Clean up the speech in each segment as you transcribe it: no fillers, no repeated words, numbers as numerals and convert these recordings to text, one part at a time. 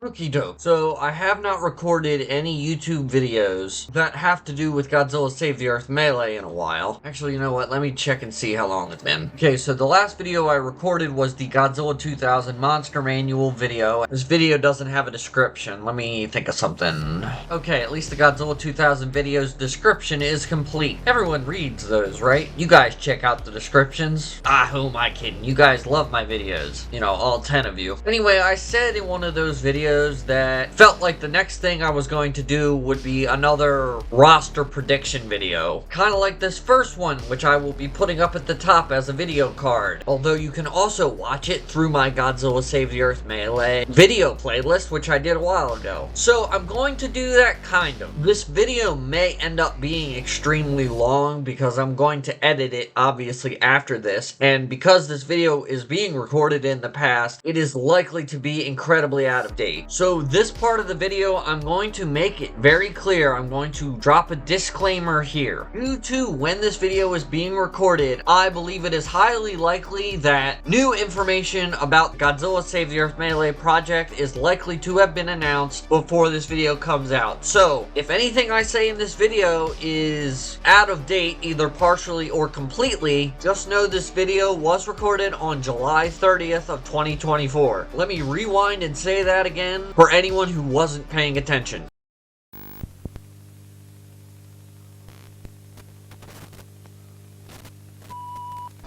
Okie doke. So, I have not recorded any YouTube videos that have to do with Godzilla Save the Earth Melee in a while. Actually, you know what? Let me check and see how long it's been. Okay, so the last video I recorded was the Godzilla 2000 Monster Manual video. This video doesn't have a description. Let me think of something. Okay, at least the Godzilla 2000 video's description is complete. Everyone reads those, right? You guys check out the descriptions. Ah, who am I kidding? You guys love my videos. You know, all 10 of you. Anyway, I said in one of those videos that felt like the next thing I was going to do would be another roster prediction video. Kind of like this first one, which I will be putting up at the top as a video card. Although you can also watch it through my Godzilla Save the Earth Melee video playlist, which I did a while ago. So I'm going to do that kind of. This video may end up being extremely long because I'm going to edit it obviously after this. And because this video is being recorded in the past, it is likely to be incredibly out of date. So this part of the video, I'm going to make it very clear. I'm going to drop a disclaimer here. Due to when this video is being recorded, I believe it is highly likely that new information about Godzilla Save the Earth Melee project is likely to have been announced before this video comes out. So if anything I say in this video is out of date, either partially or completely, just know this video was recorded on July 30th of 2024. Let me rewind and say that again for anyone who wasn't paying attention.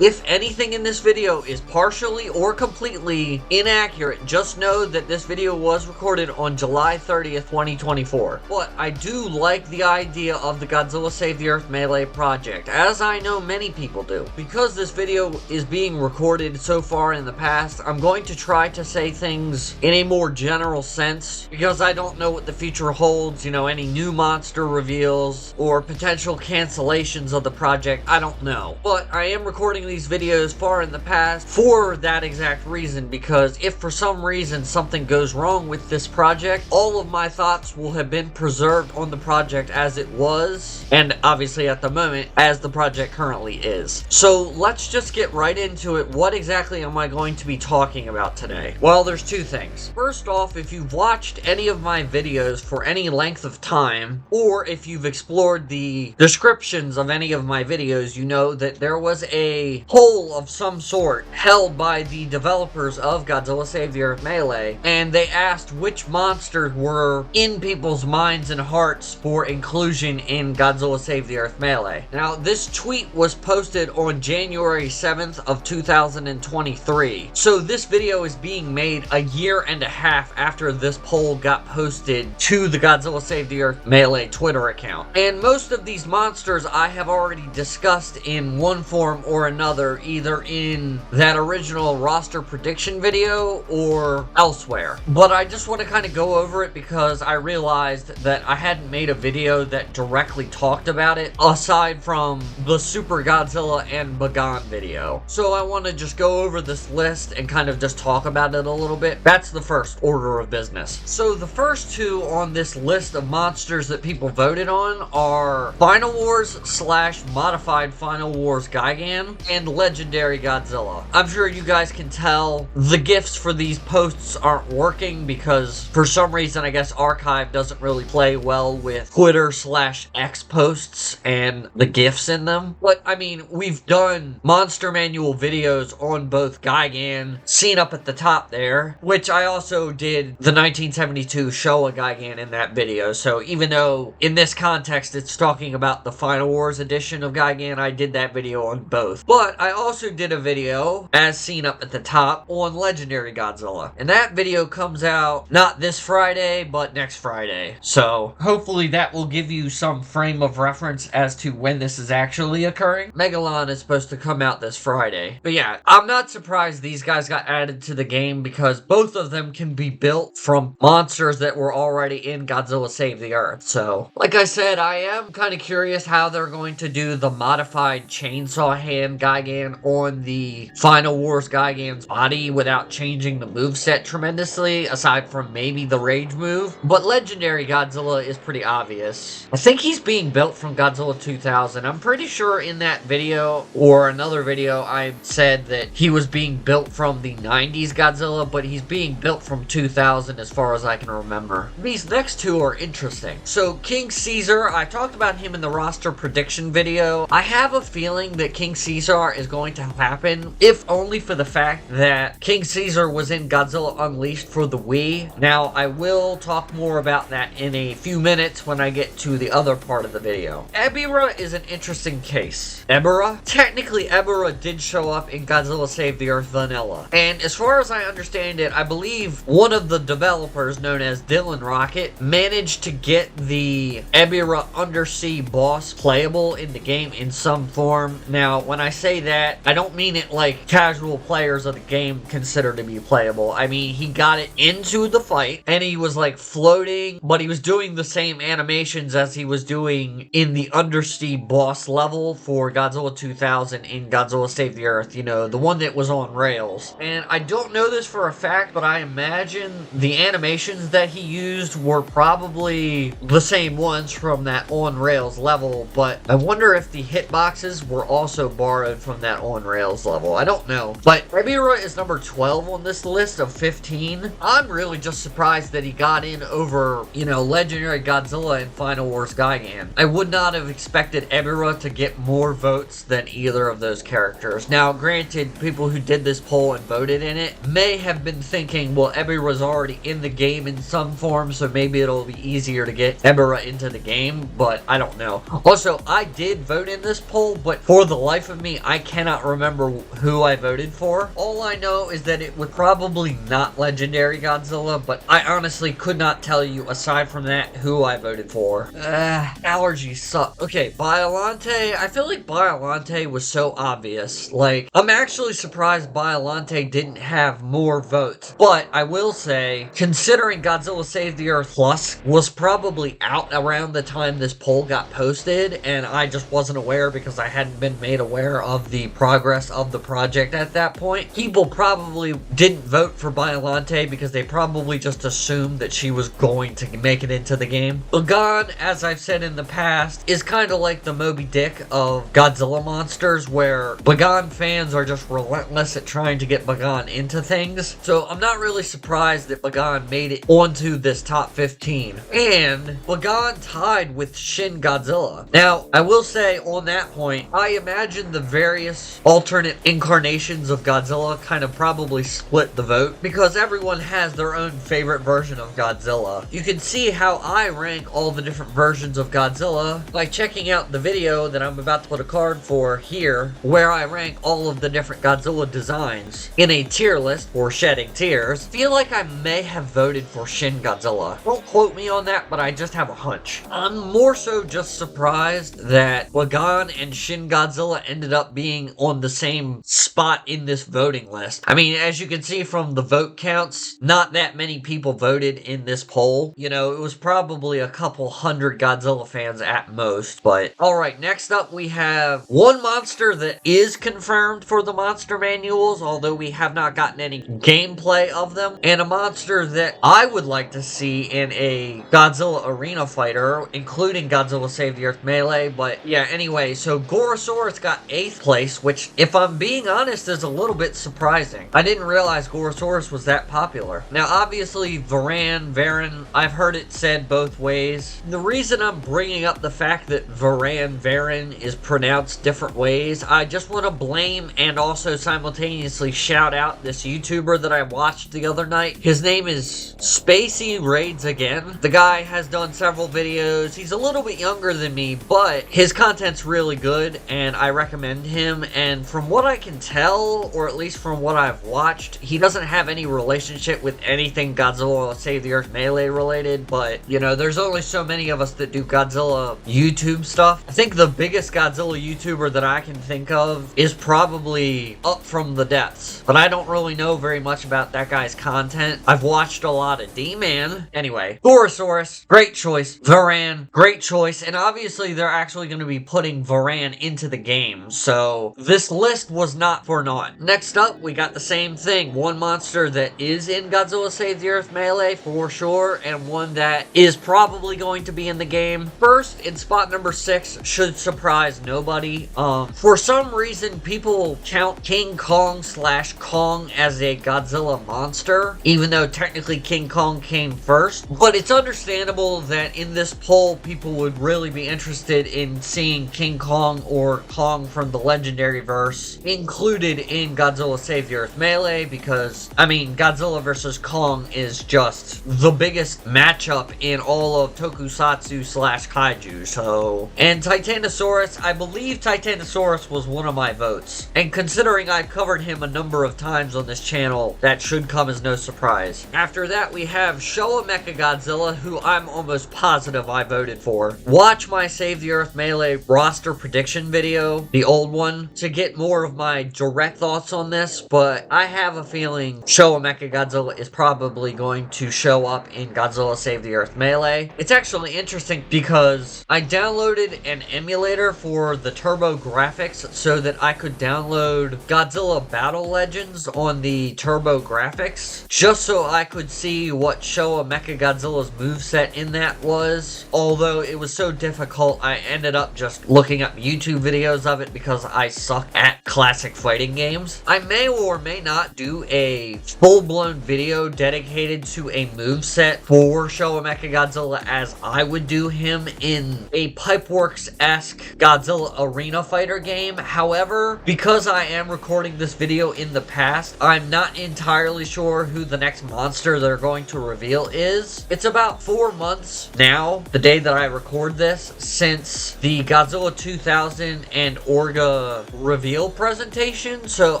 If anything in this video is partially or completely inaccurate, just know that this video was recorded on July 30th, 2024. But I do like the idea of the Godzilla Save the Earth Melee project, as I know many people do. Because this video is being recorded so far in the past, I'm going to try to say things in a more general sense, because I don't know what the future holds, you know, any new monster reveals, or potential cancellations of the project, I don't know. But I am recording these videos far in the past for that exact reason, because if for some reason something goes wrong with this project, all of my thoughts will have been preserved on the project as it was, and obviously at the moment as the project currently is. So let's just get right into it. What exactly am I going to be talking about today? Well, there's two things. First off, if you've watched any of my videos for any length of time, or if you've explored the descriptions of any of my videos, you know that there was a poll of some sort held by the developers of Godzilla Save the Earth Melee, and they asked which monsters were in people's minds and hearts for inclusion in Godzilla Save the Earth Melee. Now, this tweet was posted on January 7th of 2023, so this video is being made a year and a half after this poll got posted to the Godzilla Save the Earth Melee Twitter account. And most of these monsters I have already discussed in one form or another, either in that original roster prediction video or elsewhere. But I just want to kind of go over it because I realized that I hadn't made a video that directly talked about it aside from the Super Godzilla and Bagan video. So I want to just go over this list and kind of just talk about it a little bit. That's the first order of business. So the first two on this list of monsters that people voted on are Final Wars / Modified Final Wars Gigan and Legendary Godzilla. I'm sure you guys can tell the GIFs for these posts aren't working because for some reason I guess Archive doesn't really play well with Twitter / X posts and the GIFs in them. But I mean, we've done Monster Manual videos on both Gigan, seen up at the top there, which I also did the 1972 Showa Gigan in that video. So even though in this context it's talking about the Final Wars edition of Gigan, I did that video on both. But I also did a video, as seen up at the top, on Legendary Godzilla. And that video comes out not this Friday, but next Friday. So hopefully that will give you some frame of reference as to when this is actually occurring. Megalon is supposed to come out this Friday. But yeah, I'm not surprised these guys got added to the game because both of them can be built from monsters that were already in Godzilla Save the Earth. So, like I said, I am kind of curious how they're going to do the modified chainsaw hand guy Gigan on the Final Wars Gigan's body without changing the moveset tremendously, aside from maybe the Rage move. But Legendary Godzilla is pretty obvious. I think he's being built from Godzilla 2000. I'm pretty sure in that video or another video I said that he was being built from the 90s Godzilla, but he's being built from 2000 as far as I can remember. These next two are interesting. So King Caesar, I talked about him in the roster prediction video. I have a feeling that King Caesar is going to happen, if only for the fact that King Caesar was in Godzilla Unleashed for the Wii. Now, I will talk more about that in a few minutes when I get to the other part of the video. Ebirah is an interesting case. Ebirah? Technically, Ebirah did show up in Godzilla Save the Earth Vanilla. And as far as I understand it, I believe one of the developers, known as Dylan Rocket, managed to get the Ebirah undersea boss playable in the game in some form. Now, when I say that, I don't mean it like casual players of the game consider to be playable. I mean, he got it into the fight, and he was like floating, but he was doing the same animations as he was doing in the undersea boss level for Godzilla 2000 in Godzilla Save the Earth, you know, the one that was on rails. And I don't know this for a fact, but I imagine the animations that he used were probably the same ones from that on rails level, but I wonder if the hitboxes were also borrowed from that on rails level. I don't know. But Ebirah is number 12 on this list of 15. I'm really just surprised that he got in over, you know, Legendary Godzilla and Final Wars Gigan. I would not have expected Ebirah to get more votes than either of those characters. Now, granted, people who did this poll and voted in it may have been thinking, well, Ebirah's already in the game in some form, so maybe it'll be easier to get Ebirah into the game, but I don't know. Also, I did vote in this poll, but for the life of me, I cannot remember who I voted for. All I know is that it was probably not Legendary Godzilla, but I honestly could not tell you, aside from that, who I voted for. Allergies suck. Okay, Biolante. I feel like Biolante was so obvious. Like, I'm actually surprised Biolante didn't have more votes, but I will say, considering Godzilla Save the Earth Plus was probably out around the time this poll got posted, and I just wasn't aware because I hadn't been made aware of the progress of the project at that point. People probably didn't vote for Biolante because they probably just assumed that she was going to make it into the game. Bagan, as I've said in the past, is kind of like the Moby Dick of Godzilla monsters, where Bagan fans are just relentless at trying to get Bagan into things. So I'm not really surprised that Bagan made it onto this top 15. And Bagan tied with Shin Godzilla. Now, I will say on that point, I imagine the various alternate incarnations of Godzilla kind of probably split the vote, because everyone has their own favorite version of Godzilla. You can see how I rank all the different versions of Godzilla by checking out the video that I'm about to put a card for here, where I rank all of the different Godzilla designs in a tier list for shedding tears. I feel like I may have voted for Shin Godzilla. Don't quote me on that, but I just have a hunch. I'm more so just surprised that Bagan and Shin Godzilla ended up being on the same spot in this voting list. I mean, as you can see from the vote counts, not that many people voted in this poll. You know, it was probably a couple hundred Godzilla fans at most, but alright, next up we have one monster that is confirmed for the monster manuals, although we have not gotten any gameplay of them, and a monster that I would like to see in a Godzilla arena fighter, including Godzilla Save the Earth Melee. But yeah, anyway, so Gorosaurus got 8th place, which, if I'm being honest, is a little bit surprising. I didn't realize Gorosaurus was that popular. Now, obviously, Varen, I've heard it said both ways. The reason I'm bringing up the fact that Varen is pronounced different ways, I just want to blame and also simultaneously shout out this YouTuber that I watched the other night. His name is Spacey Raids Again. The guy has done several videos. He's a little bit younger than me, but his content's really good, and I recommend him. And from what I can tell, or at least from what I've watched, he doesn't have any relationship with anything Godzilla Save the Earth Melee related, but, you know, there's only so many of us that do Godzilla YouTube stuff. I think the biggest Godzilla YouTuber that I can think of is probably Up From the Depths, but I don't really know very much about that guy's content. I've watched a lot of D-Man. Anyway, Gorosaurus, great choice. Varen, great choice. And obviously they're actually going to be putting Varen into the game, so So this list was not for naught. Next up, we got the same thing. One monster that is in Godzilla Save the Earth Melee for sure, and one that is probably going to be in the game. First, in spot number 6, should surprise nobody. For some reason, people count King Kong / Kong as a Godzilla monster, even though technically King Kong came first. But it's understandable that in this poll, people would really be interested in seeing King Kong or Kong from the Legendary verse included in Godzilla Save the Earth Melee, because, I mean, Godzilla vs. Kong is just the biggest matchup in all of Tokusatsu / Kaiju, so... And Titanosaurus, I believe Titanosaurus was one of my votes. And considering I've covered him a number of times on this channel, that should come as no surprise. After that, we have Showa Mechagodzilla, who I'm almost positive I voted for. Watch my Save the Earth Melee roster prediction video, the old one, to get more of my direct thoughts on this, but I have a feeling Showa Mechagodzilla is probably going to show up in Godzilla Save the Earth Melee. It's actually interesting because I downloaded an emulator for the Turbo Graphics so that I could download Godzilla Battle Legends on the Turbo Graphics, just so I could see what Showa Mechagodzilla's moveset in that was. Although it was so difficult, I ended up just looking up YouTube videos of it because I suck at classic fighting games. I may or may not do a full-blown video dedicated to a moveset for Showa Mechagodzilla as I would do him in a Pipeworks-esque Godzilla Arena Fighter game. However, because I am recording this video in the past, I'm not entirely sure who the next monster they're going to reveal is. It's about 4 months now, the day that I record this, since the Godzilla 2000 and Orga reveal presentation, so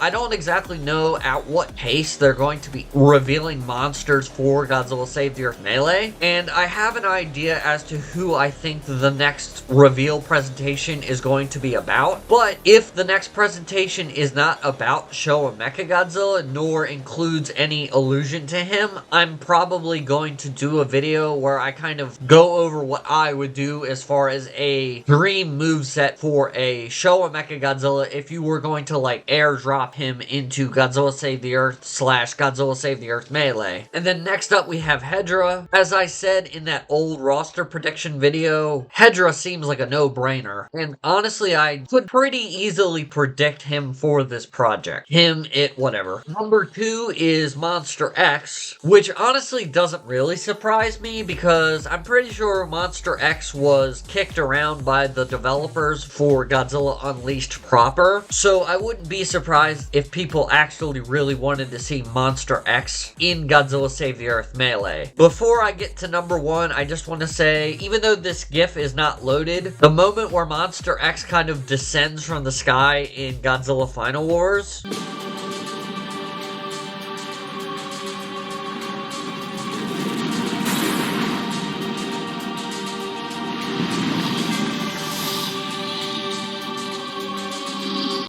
I don't exactly know at what pace they're going to be revealing monsters for Godzilla Save the Earth Melee, and I have an idea as to who I think the next reveal presentation is going to be about. But if the next presentation is not about Showa Mechagodzilla, nor includes any allusion to him, I'm probably going to do a video where I kind of go over what I would do as far as a dream moveset for a Showa Mechagodzilla if you were going to, like, airdrop him into Godzilla Save the Earth / Godzilla Save the Earth Melee. And then next up we have Hedorah. As I said in that old roster prediction video, Hedorah seems like a no-brainer. And honestly, I could pretty easily predict him for this project. Whatever. Number 2 is Monster X, which honestly doesn't really surprise me because I'm pretty sure Monster X was kicked around by the developers for Godzilla Unleashed proper, so I wouldn't be surprised if people actually really wanted to see Monster X in Godzilla Save the Earth Melee. Before I get to number 1, I just want to say, even though this GIF is not loaded, the moment where Monster X kind of descends from the sky in Godzilla Final Wars,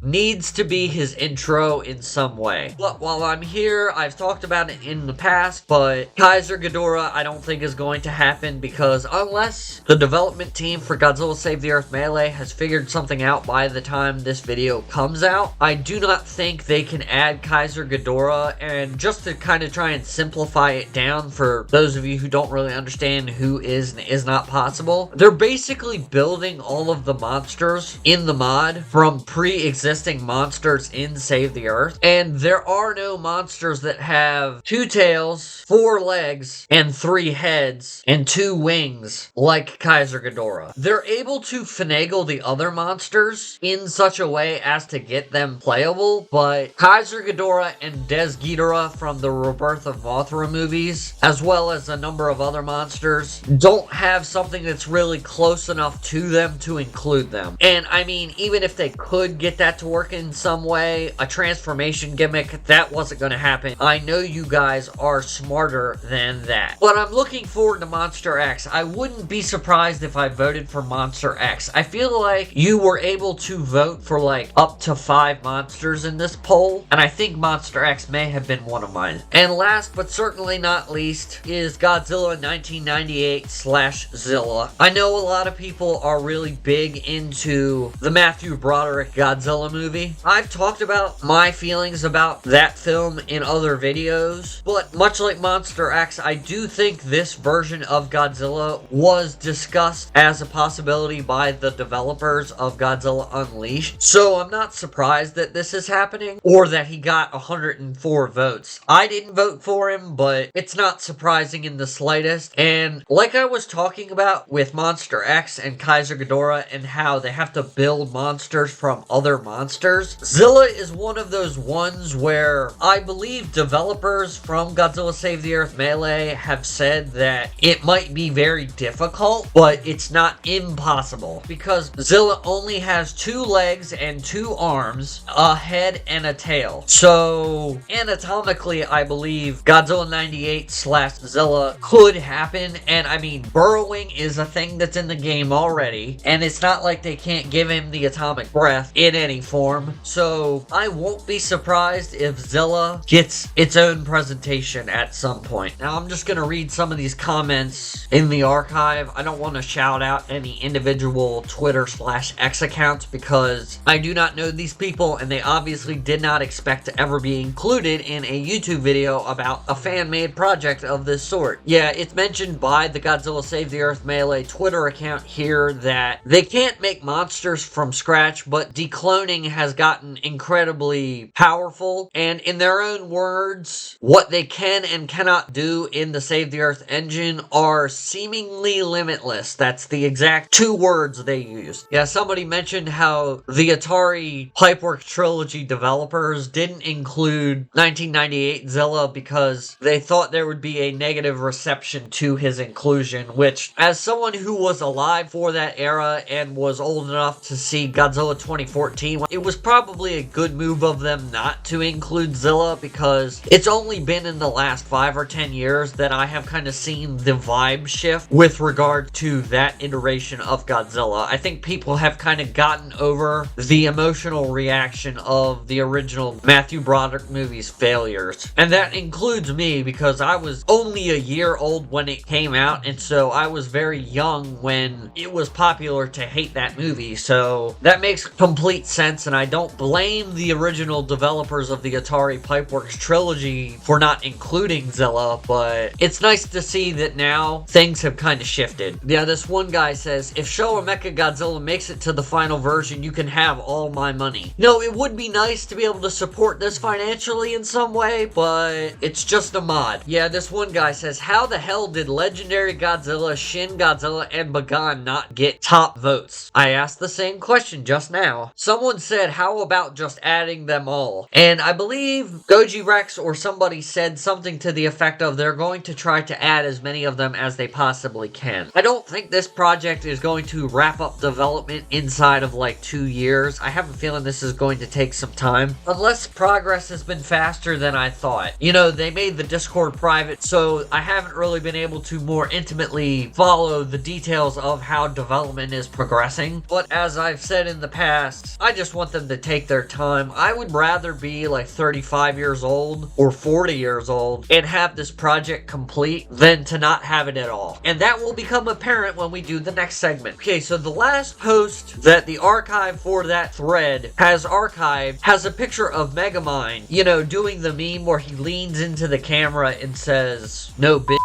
needs to be his intro in some way. But while I'm here, I've talked about it in the past, but Kaiser Ghidorah I don't think is going to happen because unless the development team for Godzilla Save the Earth Melee has figured something out by the time this video comes out, I do not think they can add Kaiser Ghidorah. And just to kind of try and simplify it down for those of you who don't really understand who is and is not possible, they're basically building all of the monsters in the mod from pre-existing monsters in Save the Earth, and there are no monsters that have 2 tails, 4 legs, and 3 heads, and 2 wings like Kaiser Ghidorah. They're able to finagle the other monsters in such a way as to get them playable, but Kaiser Ghidorah and Des Ghidorah from the Rebirth of Mothra movies, as well as a number of other monsters, don't have something that's really close enough to them to include them. And I mean, even if they could get that to work in some way, a transformation gimmick, that wasn't going to happen. I know you guys are smarter than that. But I'm looking forward to Monster X. I wouldn't be surprised if I voted for Monster X. I feel like you were able to vote for like up to 5 monsters in this poll, and I think Monster X may have been one of mine. And last but certainly not least is Godzilla 1998 / Zilla. I know a lot of people are really big into the Matthew Broderick Godzilla movie. I've talked about my feelings about that film in other videos, but much like Monster X, I do think this version of Godzilla was discussed as a possibility by the developers of Godzilla Unleashed, so I'm not surprised that this is happening, or that he got 104 votes. I didn't vote for him, but it's not surprising in the slightest, and like I was talking about with Monster X and Kaiser Ghidorah and how they have to build monsters from other monsters, Zilla is one of those ones where I believe developers from Godzilla Save the Earth Melee have said that it might be very difficult, but it's not impossible, because Zilla only has 2 legs and 2 arms, a head and a tail. So anatomically, I believe Godzilla 98/Zilla could happen, and I mean, burrowing is a thing that's in the game already, and it's not like they can't give him the atomic breath in any form, so I won't be surprised if Zilla gets its own presentation at some point. Now, I'm just gonna read some of these comments in the archive. I don't want to shout out any individual Twitter/X accounts because I do not know these people, and they obviously did not expect to ever be included in a YouTube video about a fan-made project of this sort. Yeah, it's mentioned by the Godzilla Save the Earth Melee Twitter account here that they can't make monsters from scratch, but decloning has gotten incredibly powerful, and in their own words, what they can and cannot do in the Save the Earth engine are seemingly limitless. That's the exact 2 words they used. Yeah, somebody mentioned how the Atari Pipeworks Trilogy developers didn't include 1998 Zilla because they thought there would be a negative reception to his inclusion, which, as someone who was alive for that era and was old enough to see Godzilla 2014, it was probably a good move of them not to include Zilla, because it's only been in the last 5 or 10 years that I have kind of seen the vibe shift with regard to that iteration of Godzilla. I think people have kind of gotten over the emotional reaction of the original Matthew Broderick movie's failures. And that includes me, because I was only a year old when it came out, and so I was very young when it was popular to hate that movie, so that makes complete sense, and I don't blame the original developers of the Atari Pipeworks Trilogy for not including Zilla, but it's nice to see that now things have kind of shifted. Yeah, this one guy says, if Showa Mechagodzilla makes it to the final version, you can have all my money. No, it would be nice to be able to support this financially in some way, but it's just a mod. Yeah, this one guy says, how the hell did Legendary Godzilla, Shin Godzilla, and Bagan not get top votes? I asked the same question just now. Someone said, how about just adding them all? And I believe Goji Rex or somebody said something to the effect of they're going to try to add as many of them as they possibly can. I don't think this project is going to wrap up development inside of like 2 years. I have a feeling this is going to take some time, unless progress has been faster than I thought. You know, they made the Discord private, so I haven't really been able to more intimately follow the details of how development is progressing. But as I've said in the past, I just want them to take their time. I would rather be like 35 years old or 40 years old and have this project complete than to not have it at all. And that will become apparent when we do the next segment. Okay, so the last post that the archive for that thread has archived has a picture of Megamind, you know, doing the meme where he leans into the camera and says, no bitch.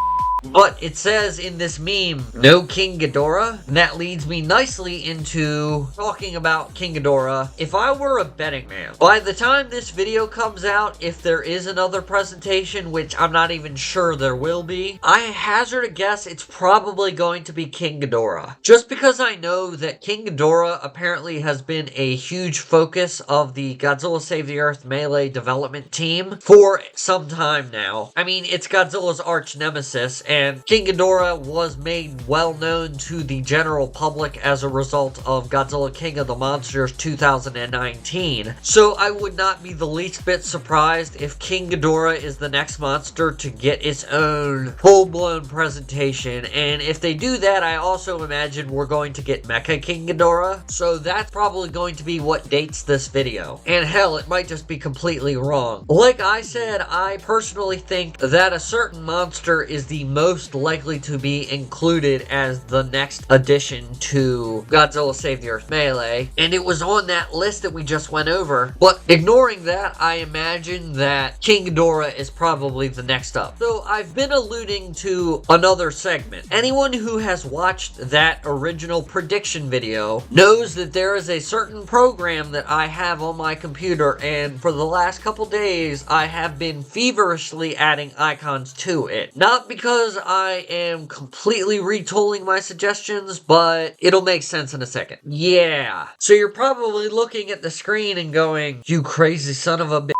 But it says in this meme, no King Ghidorah, and that leads me nicely into talking about King Ghidorah. If I were a betting man, by the time this video comes out, if there is another presentation, which I'm not even sure there will be, I hazard a guess it's probably going to be King Ghidorah. Just because I know that King Ghidorah apparently has been a huge focus of the Godzilla Save the Earth Melee development team for some time now. I mean, it's Godzilla's arch nemesis, and King Ghidorah was made well known to the general public as a result of Godzilla King of the Monsters 2019. So I would not be the least bit surprised if King Ghidorah is the next monster to get its own full-blown presentation. And if they do that, I also imagine we're going to get Mecha King Ghidorah. So that's probably going to be what dates this video. And hell, it might just be completely wrong. Like I said, I personally think that a certain monster is the most likely to be included as the next addition to Godzilla Save the Earth Melee, and it was on that list that we just went over. But ignoring that, I imagine that King Hedorah is probably the next up. So I've been alluding to another segment. Anyone who has watched that original prediction video knows that there is a certain program that I have on my computer, and for the last couple days I have been feverishly adding icons to it. Not because I am completely retooling my suggestions, but it'll make sense in a second. Yeah. So you're probably looking at the screen and going, "You crazy son of a bitch."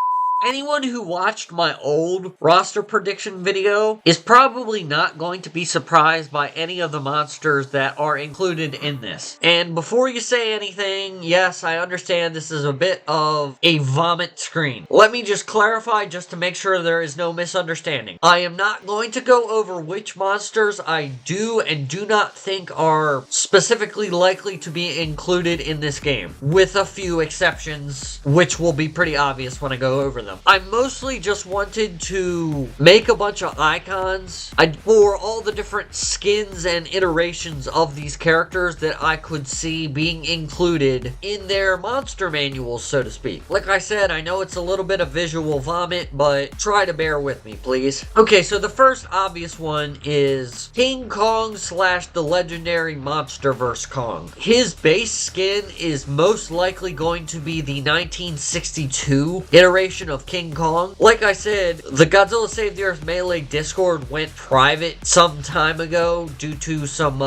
Anyone who watched my old roster prediction video is probably not going to be surprised by any of the monsters that are included in this. And before you say anything, yes, I understand this is a bit of a vomit screen. Let me just clarify just to make sure there is no misunderstanding. I am not going to go over which monsters I do and do not think are specifically likely to be included in this game, with a few exceptions, which will be pretty obvious when I go over them. I mostly just wanted to make a bunch of icons for all the different skins and iterations of these characters that I could see being included in their monster manuals, so to speak. Like I said, I know it's a little bit of visual vomit, but try to bear with me, please. Okay, so the first obvious one is King Kong / the legendary Monsterverse Kong. His base skin is most likely going to be the 1962 iteration of King Kong. Like I said, the Godzilla Save the Earth Melee Discord went private some time ago due to some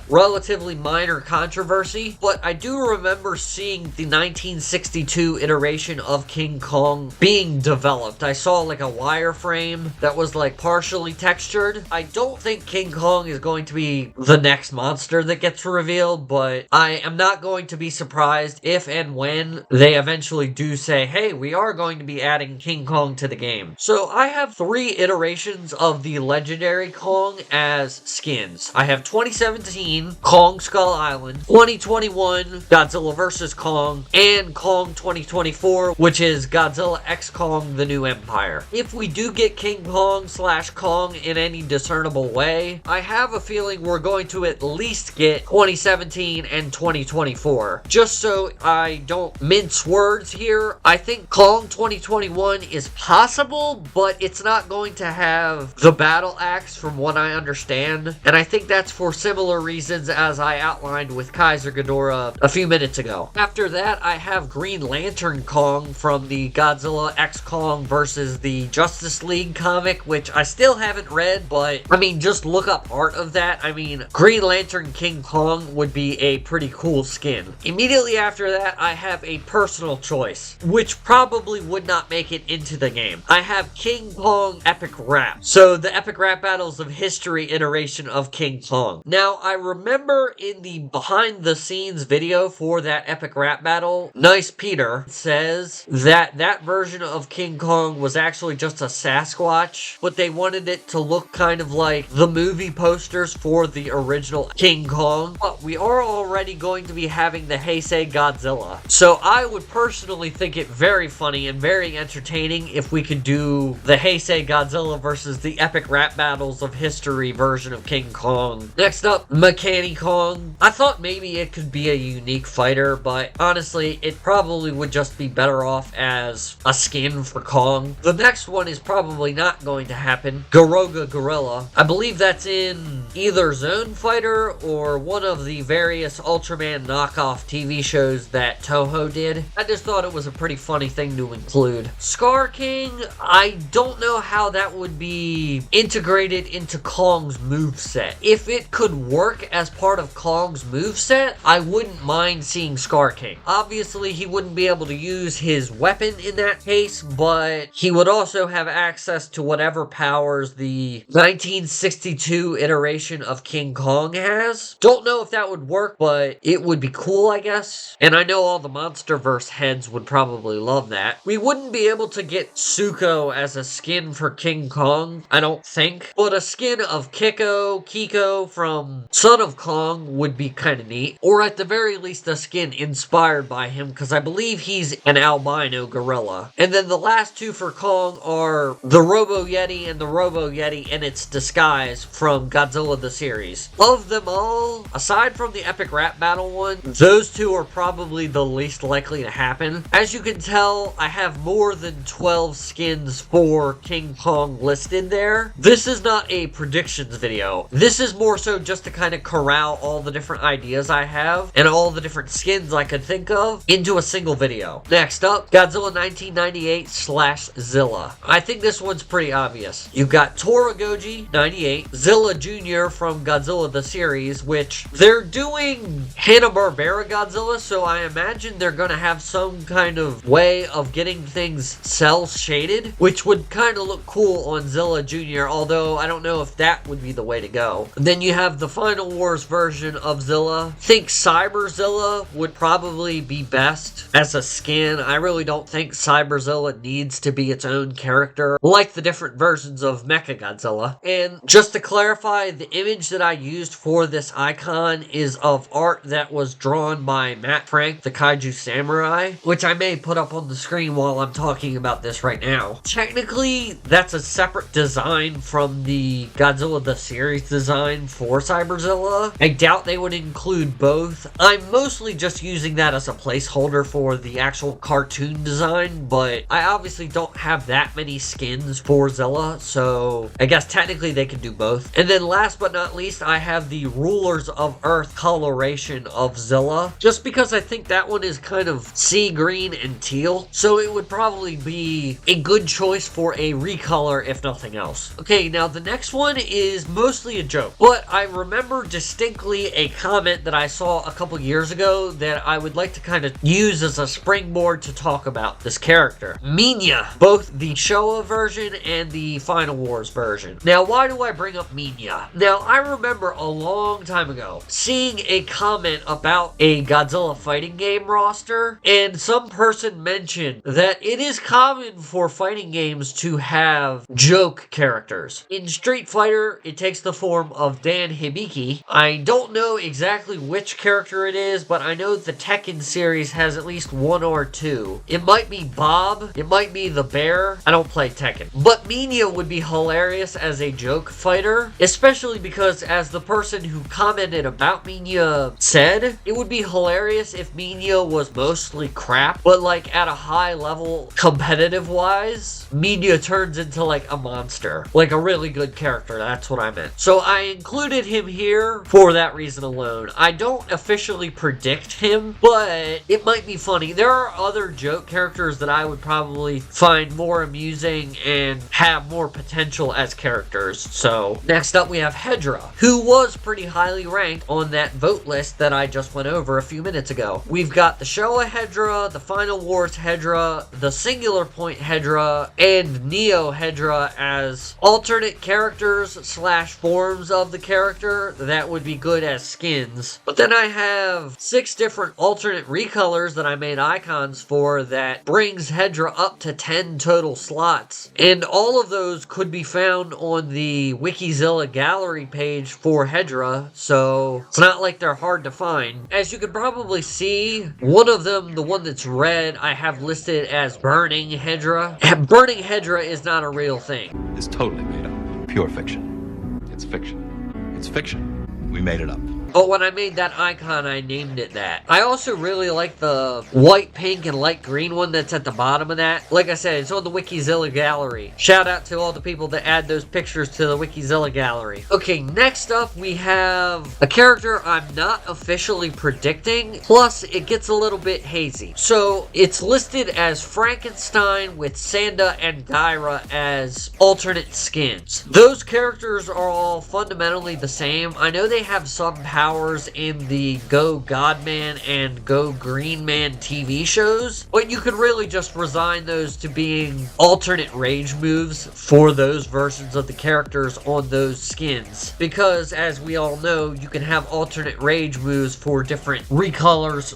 relatively minor controversy, but I do remember seeing the 1962 iteration of King Kong being developed. I saw like a wireframe that was like partially textured. I don't think King Kong is going to be the next monster that gets revealed, but I am not going to be surprised if and when they eventually do say, hey, we are going to be adding King Kong to the game. So I have 3 iterations of the legendary Kong as skins. I have 2017 Kong Skull Island, 2021 Godzilla vs. Kong, and Kong 2024, which is Godzilla X Kong The New Empire. If we do get King Kong / Kong in any discernible way, I have a feeling we're going to at least get 2017 and 2024. Just so I don't mince words here, I think Kong 2021 is possible, but it's not going to have the battle axe from what I understand, and I think that's for similar reasons as I outlined with Kaiser Ghidorah a few minutes ago. After that, I have Green Lantern Kong from the Godzilla X Kong versus the Justice League comic, which I still haven't read, but I mean, just look up art of that. I mean, Green Lantern King Kong would be a pretty cool skin. Immediately after that, I have a personal choice, which probably would not make it into the game. I have King Kong Epic Rap. So the Epic Rap Battles of History iteration of King Kong. Now, I remember in the behind the scenes video for that Epic Rap Battle, Nice Peter says that that version of King Kong was actually just a Sasquatch, but they wanted it to look kind of like the movie posters for the original King Kong. But we are already going to be having the Heisei Godzilla. So I would personally think it very funny and very entertaining if we could do the Heisei Godzilla versus the Epic Rap Battles of History version of King Kong. Next up, Mechanicong. I thought maybe it could be a unique fighter, but honestly, it probably would just be better off as a skin for Kong. The next one is probably not going to happen. Goroga Gorilla. I believe that's in either Zone Fighter or one of the various Ultraman knockoff TV shows that Toho did. I just thought it was a pretty funny thing to include. Scar King, I don't know how that would be integrated into Kong's moveset. If it could work as part of Kong's moveset, I wouldn't mind seeing Scar King. Obviously, he wouldn't be able to use his weapon in that case, but he would also have access to whatever powers the 1962 iteration of King Kong has. Don't know if that would work, but it would be cool, I guess. And I know all the Monsterverse heads would probably love that. We wouldn't be be able to get Suko as a skin for King Kong, I don't think. But a skin of Kiko from Son of Kong would be kind of neat. Or at the very least a skin inspired by him, because I believe he's an albino gorilla. And then the last two for Kong are the Robo Yeti and the Robo Yeti in its disguise from Godzilla the series. Of them all, aside from the epic rap battle one, those two are probably the least likely to happen. As you can tell, I have more than 12 skins for King Kong listed there. This is not a predictions video. This is more so just to kind of corral all the different ideas I have and all the different skins I could think of into a single video. Next up, Godzilla 1998/Zilla. I think this one's pretty obvious. You've got Toragoji 98, Zilla Jr. from Godzilla the series, which they're doing Hanna-Barbera Godzilla, so I imagine they're gonna have some kind of way of getting things cel shaded, which would kind of look cool on Zilla Jr., although I don't know if that would be the way to go. Then you have the Final Wars version of Zilla. I think Cyber Zilla would probably be best as a skin. I really don't think Cyber Zilla needs to be its own character, like the different versions of Mechagodzilla. And just to clarify, the image that I used for this icon is of art that was drawn by Matt Frank, the Kaiju Samurai, which I may put up on the screen while I'm talking about this right now. Technically, that's a separate design from the Godzilla the series design for Cyberzilla. I doubt they would include both. I'm mostly just using that as a placeholder for the actual cartoon design, but I obviously don't have that many skins for Zilla, so I guess technically they can do both. And then last but not least, I have the Rulers of Earth coloration of Zilla, just because I think that one is kind of sea green and teal, so it would probably be a good choice for a recolor if nothing else. Okay, now the next one is mostly a joke, but I remember distinctly a comment that I saw a couple years ago that I would like to kind of use as a springboard to talk about this character. Minya, both the Showa version and the Final Wars version. Now, why do I bring up Minya? Now, I remember a long time ago seeing a comment about a Godzilla fighting game roster, and some person mentioned that it is common for fighting games to have joke characters. In Street Fighter, it takes the form of Dan Hibiki. I don't know exactly which character it is, but I know the Tekken series has at least one or two. It might be Bob, it might be the bear. I don't play Tekken. But Minya would be hilarious as a joke fighter, especially because, as the person who commented about Minya said, it would be hilarious if Minya was mostly crap, but like at a high level, competitive wise, Minya turns into like a monster. Like a really good character, that's what I meant. So I included him here for that reason alone. I don't officially predict him, but it might be funny. There are other joke characters that I would probably find more amusing and have more potential as characters. So next up we have Hedorah, who was pretty highly ranked on that vote list that I just went over a few minutes ago. We've got the Showa Hedorah, the Final Wars Hedorah, the Singular Point Hedorah, and Neo Hedorah as alternate characters / forms of the character that would be good as skins. But then I have 6 different alternate recolors that I made icons for that brings Hedorah up to 10 total slots. And all of those could be found on the Wikizilla gallery page for Hedorah, so it's not like they're hard to find. As you can probably see, one of them, the one that's red, I have listed as Burning Hedorah. Burning Hedorah is not a real thing. It's totally made up. Pure fiction. It's fiction. It's fiction. We made it up. But when I made that icon, I named it that. I also really like the white, pink, and light green one that's at the bottom of that. Like I said, it's on the Wikizilla gallery. Shout out to all the people that add those pictures to the Wikizilla gallery. Okay, next up we have a character I'm not officially predicting, plus it gets a little bit hazy. So it's listed as Frankenstein with Sanda and Gyra as alternate skins. Those characters are all fundamentally the same. I know they have some powers powers in the Go Godman and Go Green Man TV shows, but you could really just resign those to being alternate rage moves for those versions of the characters on those skins. Because, as we all know, you can have alternate rage moves for different recolors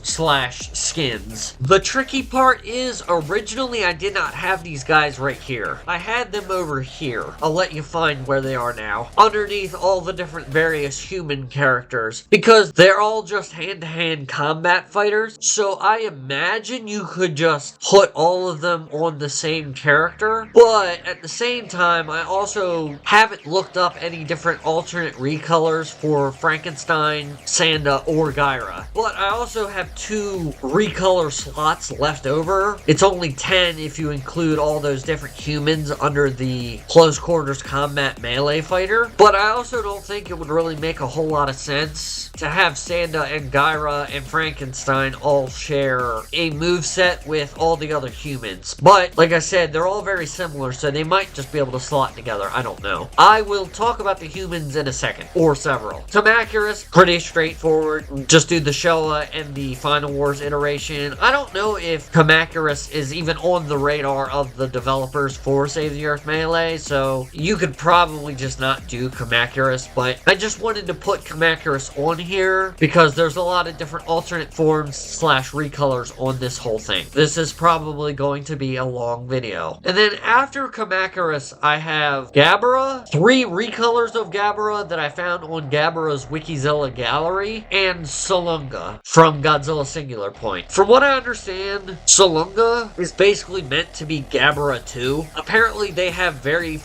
/ skins. The tricky part is, originally I did not have these guys right here. I had them over here. I'll let you find where they are now. Underneath all the different various human characters. Because they're all just hand-to-hand combat fighters. So I imagine you could just put all of them on the same character. But at the same time, I also haven't looked up any different alternate recolors for Frankenstein, Sanda, or Gyra. But I also have 2 recolor slots left over. It's only 10 if you include all those different humans under the close quarters combat melee fighter. But I also don't think it would really make a whole lot of sense to have Sanda and Gyra and Frankenstein all share a moveset with all the other humans. But, like I said, they're all very similar, so they might just be able to slot together. I don't know. I will talk about the humans in a second, or several. Kamacuras, pretty straightforward. Just do the Showa and the Final Wars iteration. I don't know if Kamacuras is even on the radar of the developers for Save the Earth Melee, so you could probably just not do Kamacuras, but I just wanted to put Kamacuras on here because there's a lot of different alternate forms / recolors on this whole thing. This is probably going to be a long video. And then after Kamacuras, I have Gabara, 3 recolors of Gabara that I found on Gabara's Wikizilla gallery, and Salunga from Godzilla Singular Point. From what I understand, Salunga is basically meant to be Gabara 2. Apparently they have very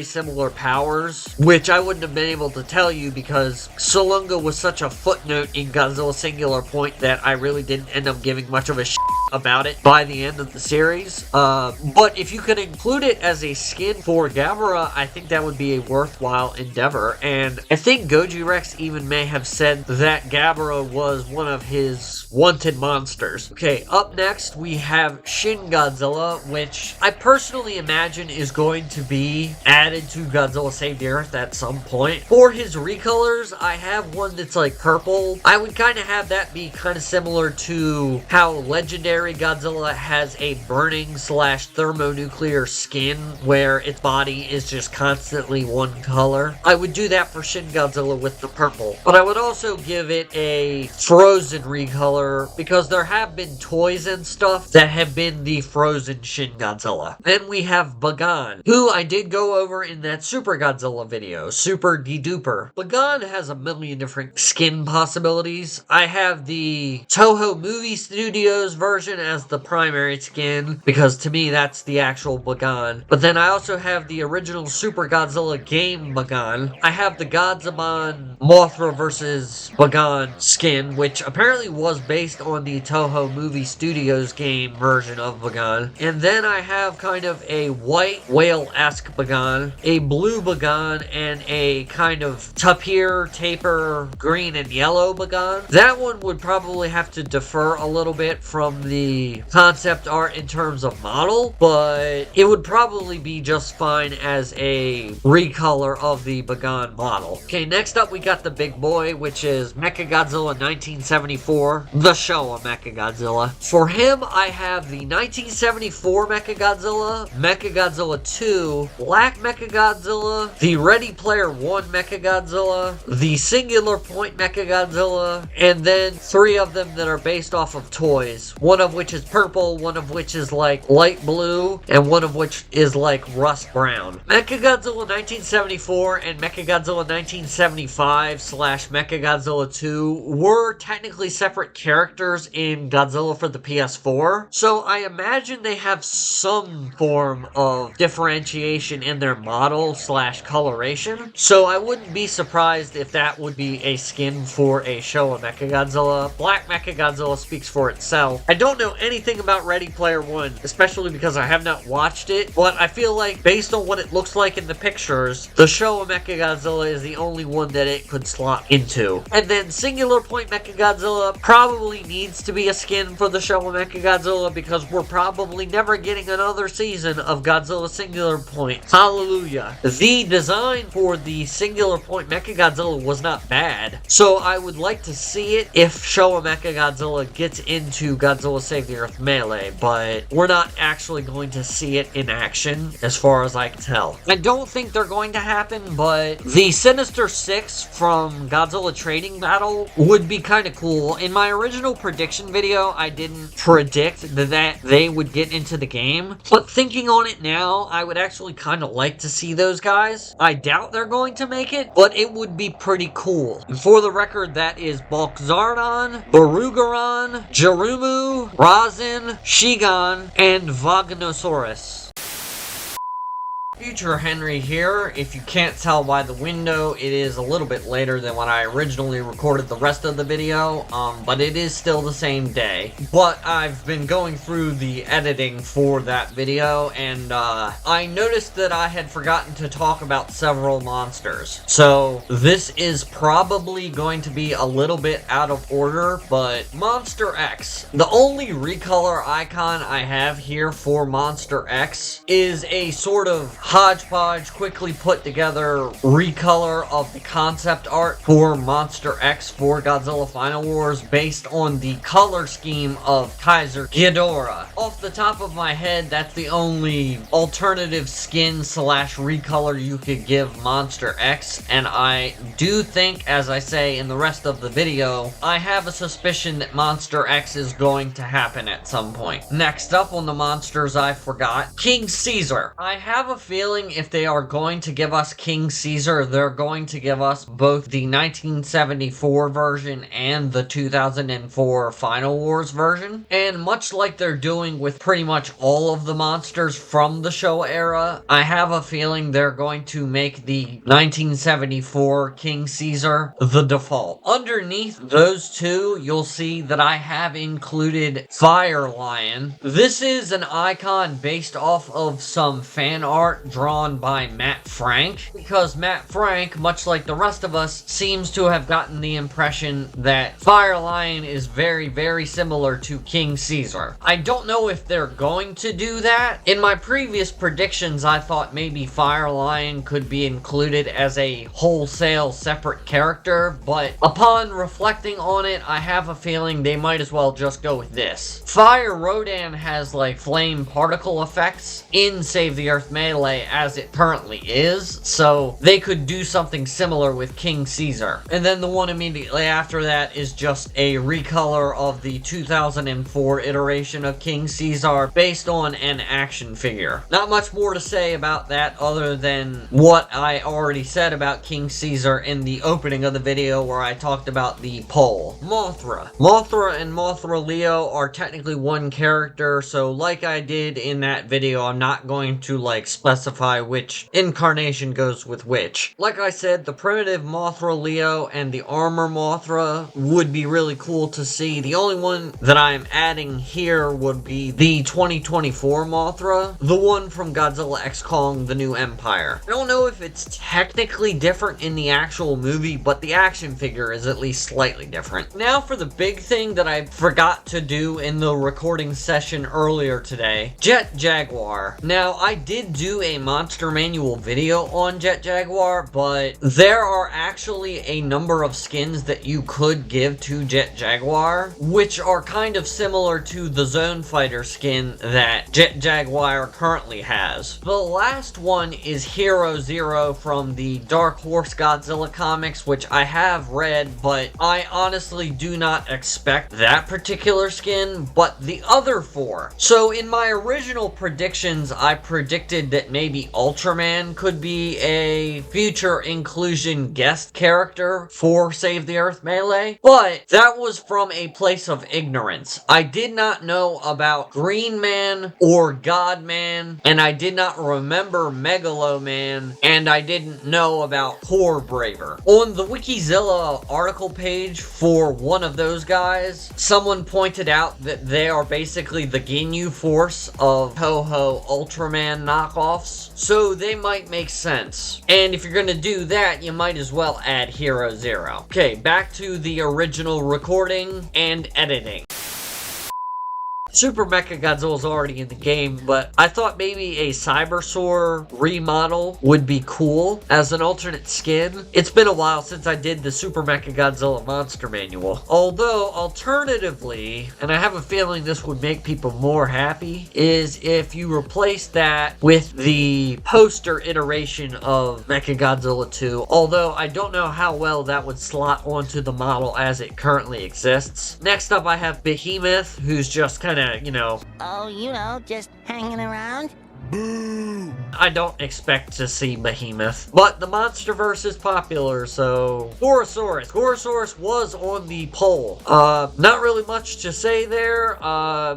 similar powers, which I wouldn't have been able to tell you because Salunga was such a footnote in Godzilla Singular Point that I really didn't end up giving much of a shit about it by the end of the series. But if you could include it as a skin for Gabara, I think that would be a worthwhile endeavor. And I think Goji Rex even may have said that Gabara was one of his wanted monsters. Okay, up next we have Shin Godzilla, which I personally imagine is going to be added to Godzilla Save the Earth at some point. For his recolors, I have one that's like purple. I would kind of have that be kind of similar to how Legendary Godzilla has a burning / thermonuclear skin where its body is just constantly one color. I would do that for Shin Godzilla with the purple. But I would also give it a frozen recolor because there have been toys and stuff that have been the frozen Shin Godzilla. Then we have Bagan, who I did go over in that Super Godzilla video, Super De-Duper. Bagan has a million different skin possibilities. I have the Toho Movie Studios version as the primary skin because to me that's the actual Bagan. But then I also have the original Super Godzilla game Bagan. I have the Godzabon Mothra vs. Bagan skin, which apparently was based on the Toho Movie Studios game version of Bagan. And then I have kind of a white whale-esque Bagan, a blue Bagan, and a kind of tapir, taper, green and yellow Bagan. That one would probably have to defer a little bit from the concept art in terms of model, but it would probably be just fine as a recolor of the Bagan model. Okay, next up we got the big boy, which is Mechagodzilla 1974, the Showa Mechagodzilla. For him, I have the 1974 Mechagodzilla, Mechagodzilla 2, Black Mechagodzilla, the Ready Player One Mechagodzilla, the Singular Point Mechagodzilla, and then 3 of them that are based off of toys. One of which is purple, one of which is like light blue, and one of which is like rust brown. Mechagodzilla 1974 and Mechagodzilla 1975 / Mechagodzilla 2 were technically separate characters in Godzilla for the PS4, so I imagine they have some form of differentiation in their model / coloration, so I wouldn't be surprised if that would be a skin for a Showa Mechagodzilla. Black Mechagodzilla speaks for itself. I don't don't know anything about Ready Player One, especially because I have not watched it, but I feel like based on what it looks like in the pictures, the Showa Mechagodzilla is the only one that it could slot into. And then Singular Point Mechagodzilla probably needs to be a skin for the Showa Mechagodzilla because we're probably never getting another season of Godzilla Singular Point. Hallelujah. The design for the Singular Point Mechagodzilla was not bad, so I would like to see it if Showa Mechagodzilla gets into Godzilla Save the Earth Melee, but we're not actually going to see it in action as far as I can tell. I don't think they're going to happen, but the Sinister Six from Godzilla Trading Battle would be kind of cool. In my original prediction video, I didn't predict that they would get into the game, but thinking on it now, I would actually kind of like to see those guys. I doubt they're going to make it, but it would be pretty cool. And for the record, that is Balkzardon, Barugaron, Jerumu, Razin, Shigan, and Vaganosaurus. Future Henry here. If you can't tell by the window, it is a little bit later than when I originally recorded the rest of the video, but it is still the same day. But I've been going through the editing for that video, and I noticed that I had forgotten to talk about several monsters. So this is probably going to be a little bit out of order, but Monster X. The only recolor icon I have here for Monster X is a sort of hodgepodge, quickly put together recolor of the concept art for Monster X for Godzilla Final Wars based on the color scheme of Kaiser Ghidorah. Off the top of my head, that's the only alternative skin slash recolor you could give Monster X, and I do think, as I say in the rest of the video, I have a suspicion that Monster X is going to happen at some point. Next up on the monsters I forgot, King Caesar. I have a feeling if they are going to give us King Caesar, they're going to give us both the 1974 version and the 2004 Final Wars version. And much like they're doing with pretty much all of the monsters from the Showa era, I have a feeling they're going to make the 1974 King Caesar the default. Underneath those two, you'll see that I have included Fire Lion. This is an icon based off of some fan art drawn by Matt Frank, because Matt Frank, much like the rest of us, seems to have gotten the impression that Fire Lion is very, very similar to King Caesar. I don't know if they're going to do that. In my previous predictions, I thought maybe Fire Lion could be included as a wholesale separate character, but upon reflecting on it, I have a feeling they might as well just go with this. Fire Rodan has like flame particle effects in Save the Earth Melee as it currently is, so they could do something similar with King Caesar. And then the one immediately after that is just a recolor of the 2004 iteration of King Caesar based on an action figure. Not much more to say about that other than what I already said about King Caesar in the opening of the video where I talked about the poll. Mothra. Mothra and Mothra Leo are technically one character, so like I did in that video, I'm not going to like specify which incarnation goes with which. Like I said, the primitive Mothra Leo and the armor Mothra would be really cool to see. The only one that I'm adding here would be the 2024 Mothra, the one from Godzilla X Kong: The New Empire. I don't know if it's technically different in the actual movie, but the action figure is at least slightly different. Now for the big thing that I forgot to do in the recording session earlier today, Jet Jaguar. Now I did do a Monster Manual video on Jet Jaguar, but there are actually a number of skins that you could give to Jet Jaguar, which are kind of similar to the Zone Fighter skin that Jet Jaguar currently has. The last one is Hero Zero from the Dark Horse Godzilla comics, which I have read, but I honestly do not expect that particular skin, but the other four. So in my original predictions, I predicted that maybe maybe Ultraman could be a future inclusion guest character for Save the Earth Melee, but that was from a place of ignorance. I did not know about Green Man or God Man, and I did not remember Megalo Man, and I didn't know about Core Braver. On the Wikizilla article page for one of those guys, someone pointed out that they are basically the Ginyu Force of Toho Ultraman knockoffs, so they might make sense. And if you're gonna do that, you might as well add Hero Zero. Okay, back to the original recording and editing. Super Mechagodzilla is already in the game, but I thought maybe a Cybersaur remodel would be cool as an alternate skin. It's been a while since I did the Super Mechagodzilla monster manual. Although, alternatively, and I have a feeling this would make people more happy, is if you replace that with the poster iteration of Mechagodzilla 2. Although, I don't know how well that would slot onto the model as it currently exists. Next up, I have Behemoth, who's just kind of, Oh, just hanging around? Boo! I don't expect to see Behemoth, but the Monsterverse is popular, so... Gorosaurus. Gorosaurus was on the poll. Not really much to say there.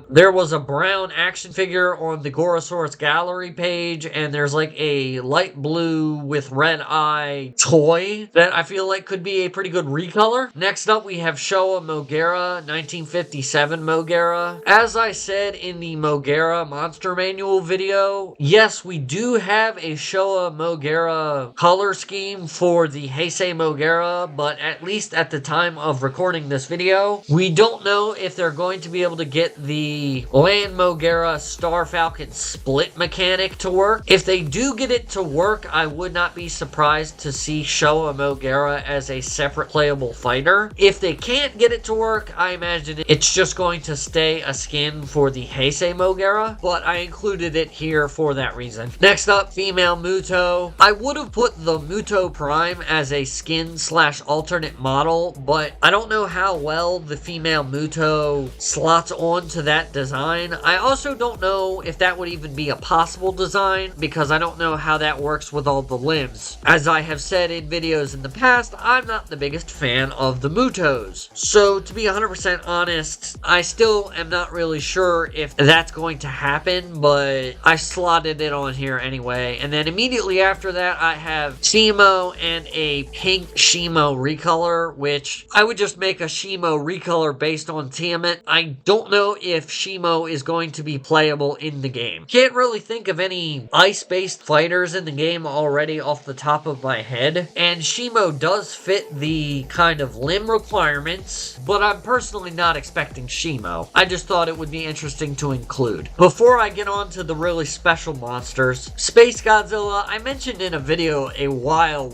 There was a brown action figure on the Gorosaurus gallery page, and there's like a light blue with red eye toy that I feel like could be a pretty good recolor. Next up, we have Showa Mogera, 1957 Mogera. As I said in the Mogera Monster Manual video, yes, we do have a Showa Mogera color scheme for the Heisei Mogera, but at least at the time of recording this video, we don't know if they're going to be able to get the Land Mogera Star Falcon split mechanic to work. If they do get it to work, I would not be surprised to see Showa Mogera as a separate playable fighter. If they can't get it to work, I imagine it's just going to stay a skin for the Heisei Mogera, but I included it here for that reason. Next up, female MUTO. I would have put the MUTO Prime as a skin slash alternate model, but I don't know how well the female MUTO slots onto that design. I also don't know if that would even be a possible design, because I don't know how that works with all the limbs. As I have said in videos in the past, I'm not the biggest fan of the MUTOs. So to be 100% honest, I still am not really sure if that's going to happen, but I slotted it on here anyway. And then immediately after that, I have Shimo and a pink Shimo recolor, which I would just make a Shimo recolor based on Tiamat. I don't know if Shimo is going to be playable in the game. Can't really think of any ice-based fighters in the game already off the top of my head, and Shimo does fit the kind of limb requirements, but I'm personally not expecting Shimo. I just thought it would be interesting to include. Before I get on to the really special monsters, Space Godzilla, I mentioned in a video a while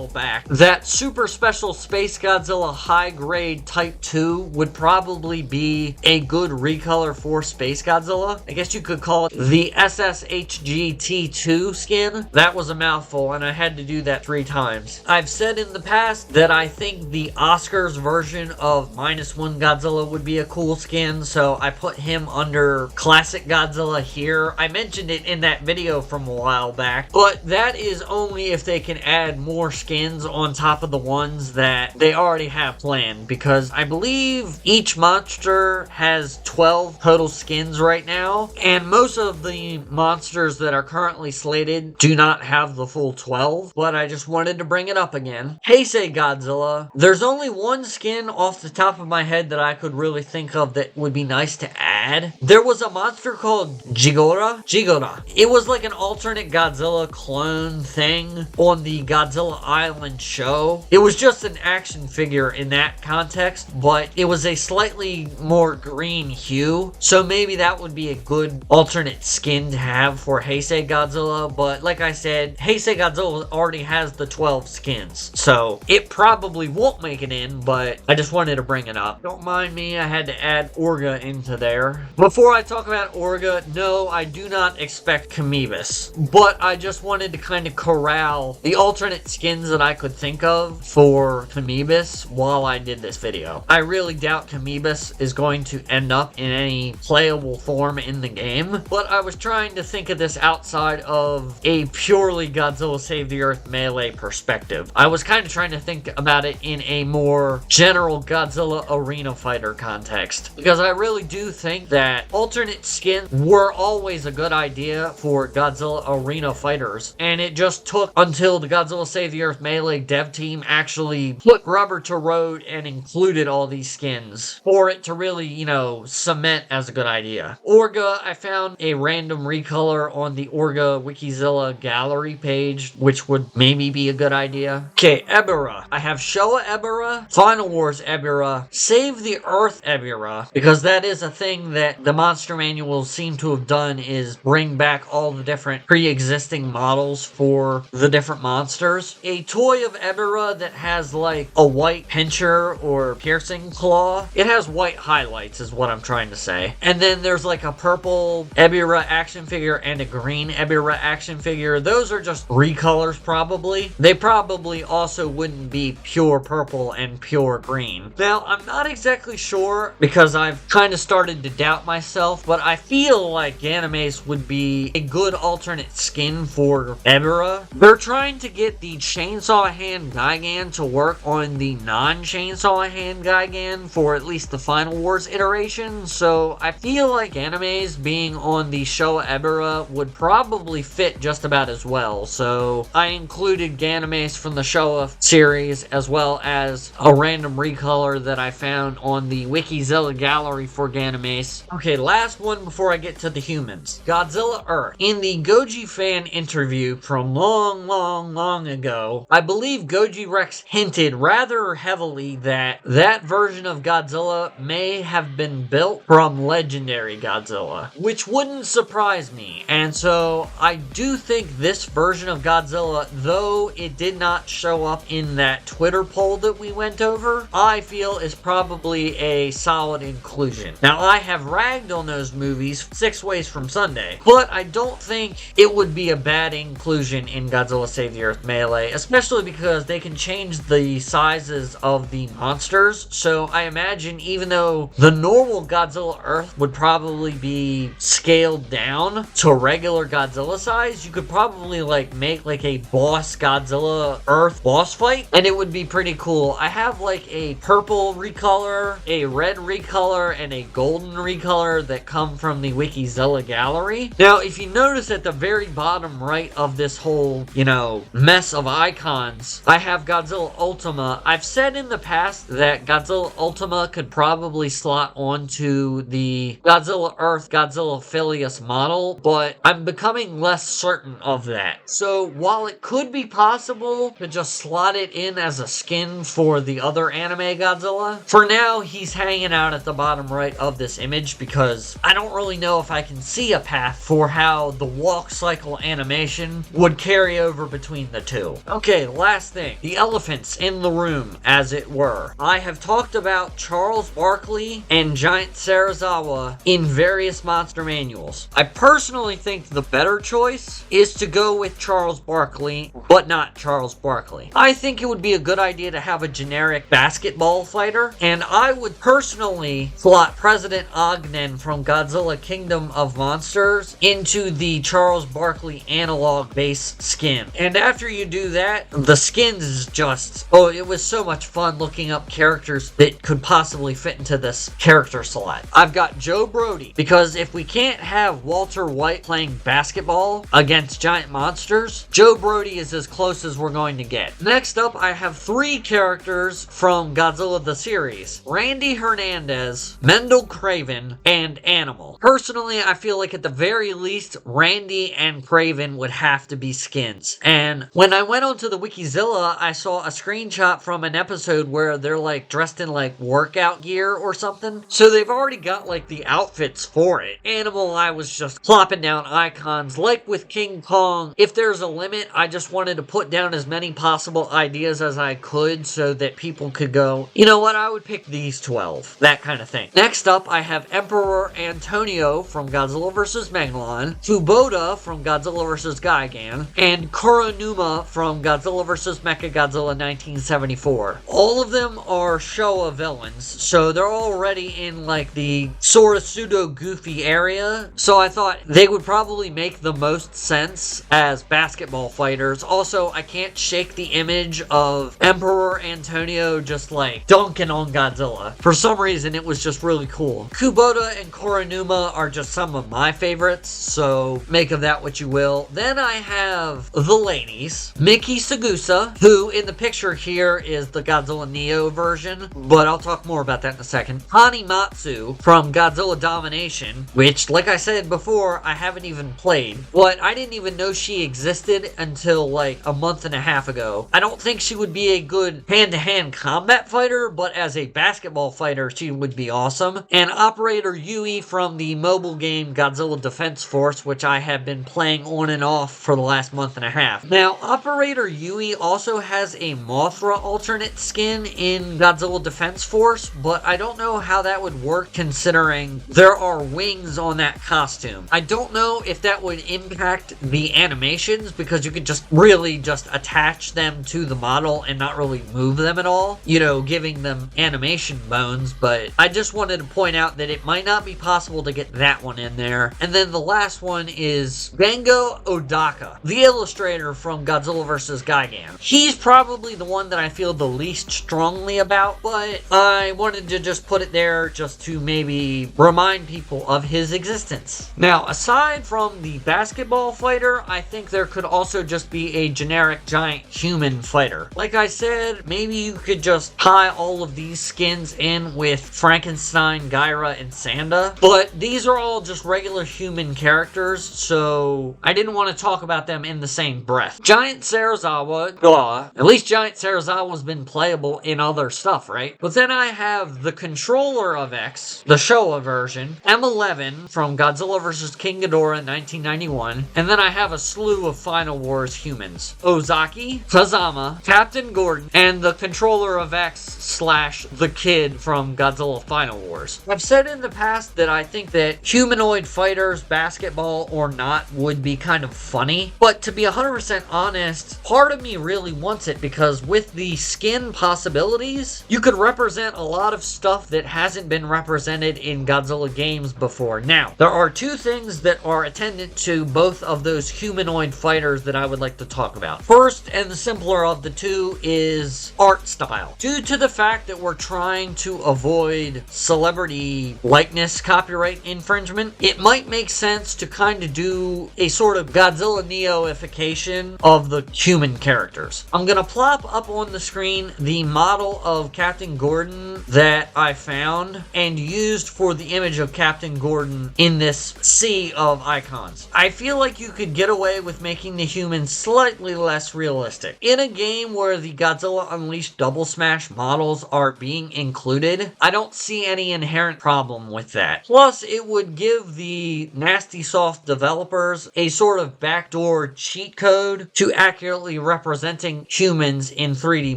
back that Super Special Space Godzilla High Grade Type 2 would probably be a good recolor for Space Godzilla. I guess you could call it the SSHGT2 skin. That was a mouthful, and I had to do that 3 times. I've said in the past that I think the Oscars version of -1 Godzilla would be a cool skin, so I put him under Classic Godzilla here. I mentioned it in that video from a while back, but that is only if they can add more skins on top of the ones that they already have planned, because I believe each monster has 12 total skins right now, and most of the monsters that are currently slated do not have the full 12, but I just wanted to bring it up again. Heisei Godzilla, there's only one skin off the top of my head that I could really think of that would be nice to add. There was a monster called Jaguar. It was like an alternate Godzilla clone thing on the Godzilla Island show. It was just an action figure in that context, but it was a slightly more green hue, so maybe that would be a good alternate skin to have for Heisei Godzilla, but like I said, Heisei Godzilla already has the 12 skins, so it probably won't make it in, but I just wanted to bring it up. Don't mind me, I had to add Orga into there. Before I talk about Orga, no, I do not expect Kamoebas. But I just wanted to kind of corral the alternate skins that I could think of for Kamoebas while I did this video. I really doubt Kamoebas is going to end up in any playable form in the game, but I was trying to think of this outside of a purely Godzilla Save the Earth melee perspective. I was kind of trying to think about it in a more general Godzilla arena fighter context, because I really do think that alternate skins were always a good idea for Godzilla arena fighters, and it just took until the Godzilla Save the Earth melee dev team actually put rubber to road and included all these skins for it to really, you know, cement as a good idea. Orga, I found a random recolor on the Orga Wikizilla gallery page, which would maybe be a good idea. Okay, Ebirah. I have Showa Ebirah, Final Wars Ebirah, Save the Earth Ebirah, because that is a thing that the monster manuals seem to have done, is bring back all the different pre-existing models for the different monsters. A toy of Ebirah that has like a white pincher or piercing claw. It has white highlights is what I'm trying to say. And then there's like a purple Ebirah action figure and a green Ebirah action figure. Those are just recolors probably. They probably also wouldn't be pure purple and pure green. Now, I'm not exactly sure because I've kind of started to doubt myself, but I feel like Ganymede would be a good alternate skin for Ebirah. They're trying to get the Chainsaw Hand Gigan to work on the non-Chainsaw Hand Gigan for at least the Final Wars iteration, so I feel like Animes being on the Showa Ebirah would probably fit just about as well, so I included Ganymede from the Showa series as well as a random recolor that I found on the Wikizilla gallery for Ganymede. Okay, last one before I get to the humans. Godzilla Earth. In the Goji fan interview from long ago, I believe Goji Rex hinted rather heavily that that version of Godzilla may have been built from Legendary Godzilla, which wouldn't surprise me. And so I do think this version of Godzilla, though it did not show up in that Twitter poll that we went over, I feel is probably a solid inclusion. Now, I have ragged on those movies 6 Ways from Sunday, but I don't think it would be a bad inclusion in Godzilla Save the Earth Melee, especially because they can change the sizes of the monsters. So I imagine even though the normal Godzilla Earth would probably be scaled down to regular Godzilla size, you could probably like make like a boss Godzilla Earth boss fight, and it would be pretty cool. I have like a purple recolor, a red recolor, and a golden recolor that come from the Wikizilla gallery. Now, if you notice at the very bottom right of this whole, you know, mess of icons, I have Godzilla Ultima. I've said in the past that Godzilla Ultima could probably slot onto the Godzilla Earth, Godzilla Phileas model, but I'm becoming less certain of that. So while it could be possible to just slot it in as a skin for the other anime Godzilla, for now he's hanging out at the bottom right of this image because I don't really know if I can see a path for how the walk cycle animation would carry over between the two. Okay, last thing. The elephants in the room, as it were. I have talked about Charles Barkley and Giant Serizawa in various monster manuals. I personally think the better choice is to go with Charles Barkley, but not Charles Barkley. I think it would be a good idea to have a generic basketball fighter, and I would personally slot President Ogden from Godzilla Kingdom of Monsters into the Charles Barkley analog base skin. And after you do that, the skins is just, oh, it was so much fun looking up characters that could possibly fit into this character slot. I've got Joe Brody, because if we can't have Walter White playing basketball against giant monsters, Joe Brody is as close as we're going to get. Next up, I have 3 characters from Godzilla the series: Randy Hernandez, Mendel Craven, and Animal. Personally, I feel like at the very least, Randy and Craven would have to be skins. And when I went onto the Wikizilla, I saw a screenshot from an episode where they're like dressed in like workout gear or something. So they've already got like the outfits for it. Animal, I was just plopping down icons. Like with King Kong, if there's a limit, I just wanted to put down as many possible ideas as I could so that people could go, you know what, I would pick these 12. That kind of thing. Next up, I have Emperor Antonio from Godzilla vs. Megalon, Kubota from Godzilla vs. Gigan, and Kuronuma from Godzilla vs. Mechagodzilla 1974. All of them are Showa villains, so they're already in like the sort of pseudo-goofy area, so I thought they would probably make the most sense as basketball fighters. Also, I can't shake the image of Emperor Antonio just like dunking on Godzilla. For some reason, it was just really cool. Kubota and Kuronuma are just some of my favorites, so make of that what you will. Then I have the ladies. Miki Sagusa, who in the picture here is the Godzilla Neo version, but I'll talk more about that in a second. Hanimatsu from Godzilla Domination, which, like I said before, I haven't even played, but I didn't even know she existed until like a month and a half ago. I don't think she would be a good hand-to-hand combat fighter, but as a basketball fighter, she would be awesome. And Operator Yui from the mobile game Godzilla Defense Force, which I have been playing on and off for the last month and a half. Now, Operator Yui also has a Mothra alternate skin in Godzilla Defense Force, but I don't know how that would work considering there are wings on that costume. I don't know if that would impact the animations because you could just really just attach them to the model and not really move them at all, you know, giving them animation bones, but I just wanted to point out that it might not be possible to get that one in there. And then the last one is Gengo Odaka, the illustrator from Godzilla vs. Gigan. He's probably the one that I feel the least strongly about, but I wanted to just put it there just to maybe remind people of his existence. Now, aside from the basketball fighter, I think there could also just be a generic giant human fighter. Like I said, maybe you could just tie all of these skins in with Frankenstein, Gyra, and Sanda, but these are all just regular human characters, so I didn't want to talk about them in the same breath. Giant Serizawa, at least Giant Serizawa's been playable in other stuff, right? But then I have the controller of X, the Showa version, M11 from Godzilla vs. King Ghidorah in 1991, and then I have a slew of Final Wars humans. Ozaki, Kazama, Captain Gordon, and the controller of X / the kid from Godzilla Final Wars. I've said in the past that I think that humanoid fighters, basketball or not, would be kind of funny, but to be 100% honest, part of me really wants it because with the skin possibilities, you could represent a lot of stuff that hasn't been represented in Godzilla games before. Now, there are two things that are attendant to both of those humanoid fighters that I would like to talk about. First, and the simpler of the two, is art style. Due to the fact that we're trying to avoid celebrity likeness copyright infringement, it might make sense to kind of do a sort of Godzilla Neo-ification of the human characters. I'm gonna plop up on the screen the model of Captain Gordon that I found and used for the image of Captain Gordon in this sea of icons. I feel like you could get away with making the humans slightly less realistic. In a game where the Godzilla Unleashed Double Smash models are being included, I don't see any inherent problem with that. Plus, it would give the Nasty Soft developers a sort of backdoor cheat code to accurately representing humans in 3D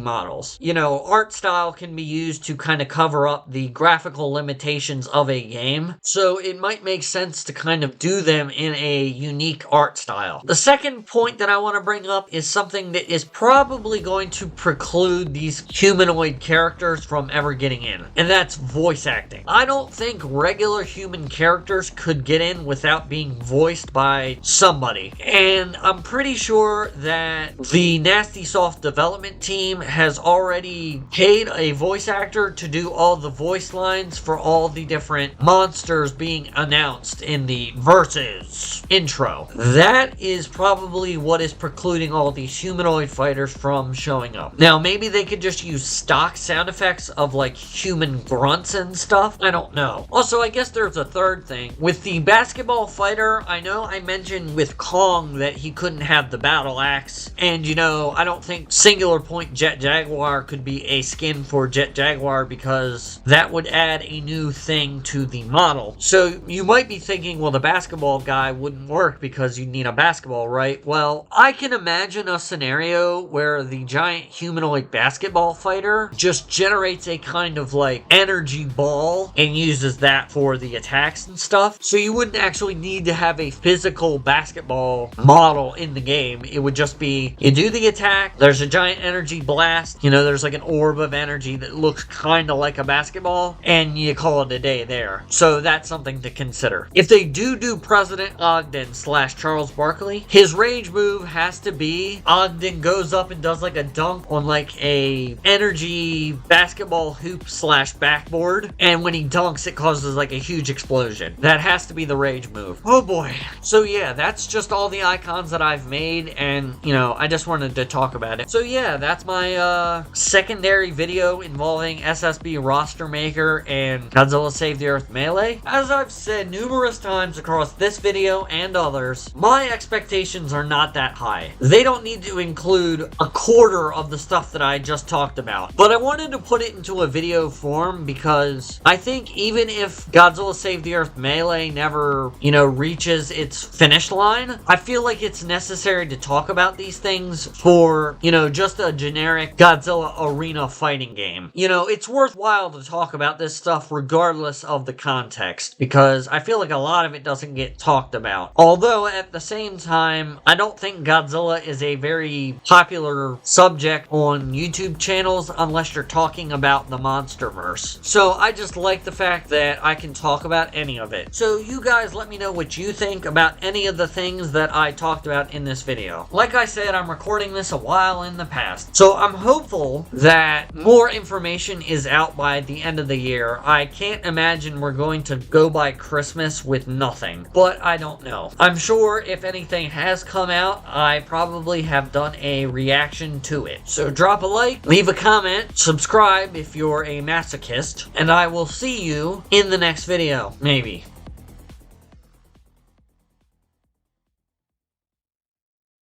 models. You know, art style can be used to kind of cover up the graphical limitations of a game, so it might make sense to kind of do them in a unique art style. The second point that I want to bring up is something that is probably going to preclude these humanoid characters from ever getting in, and that's voice acting. I don't think regular human characters could get in without being voiced by somebody, and I'm pretty sure that the Nasty Soft development team has already paid a voice actor to do all the voice lines for all the different monsters being announced in the Versus intro. That is probably what is precluding all these humanoid fighters from showing up. Now, maybe they could just use stock sound effects of like human grunts and stuff. I don't know. Also, I guess there's a third thing. With the basketball fighter, I know I mentioned with Kong that he couldn't have the battle axe, and you know, I don't think Singular Point Jet Jaguar could be a skin for Jet Jaguar because that would add a new thing to the model. So you might be thinking, well, the basketball guy wouldn't work because you need a basketball, right? Well, I can imagine a scenario where the giant humanoid basketball fighter just generates a kind of like energy ball and uses that for the attacks and stuff. So you wouldn't actually need to have a physical basketball model in the game. It would just be, you do the attack, there's a giant energy blast, you know, there's like an orb of energy that looks kind of like a basketball, and you call it a day there. So that's something to consider. If they do President Ogden / Charles Barkley, his rage move has to be Ogden goes up and does like a dunk on like a energy basketball hoop / backboard, and when he dunks it causes like a huge explosion. That has to be the rage move. Oh boy. So yeah, that's just all the icons that I've made, and you know, I just wanted to talk about it. So yeah, that's my secondary video involving SSB Roster Maker and Godzilla Save the Earth Melee. As I've said numerous times across this video and others, my expectations are not that high. They don't need to include a quarter of the stuff that I just talked about, but I wanted to put it into a video form because I think even if Godzilla Save the Earth Melee never, you know, reaches its finish line, I feel like it's necessary to talk about these things for, you know, just a generic Godzilla arena fighting game. You know, it's worthwhile to talk about this stuff regardless of the context, because I feel like a lot of it doesn't get talked about. Although at the same time, I don't think Godzilla is a very popular subject on YouTube channels unless you're talking about the MonsterVerse. So I just like the fact that I can talk about any of it. So you guys let me know what you think about any of the things that I talked about in this video. Like I said, I'm recording this a while in the past, so I'm hopeful that more information is out by the end of the year. I can't imagine we're going to go by Christmas with nothing, but I don't know. I'm sure if anything has come out, I probably have done a reaction to it. So drop a like, leave a comment, subscribe if you're a masochist, and I will see you in the next video, maybe.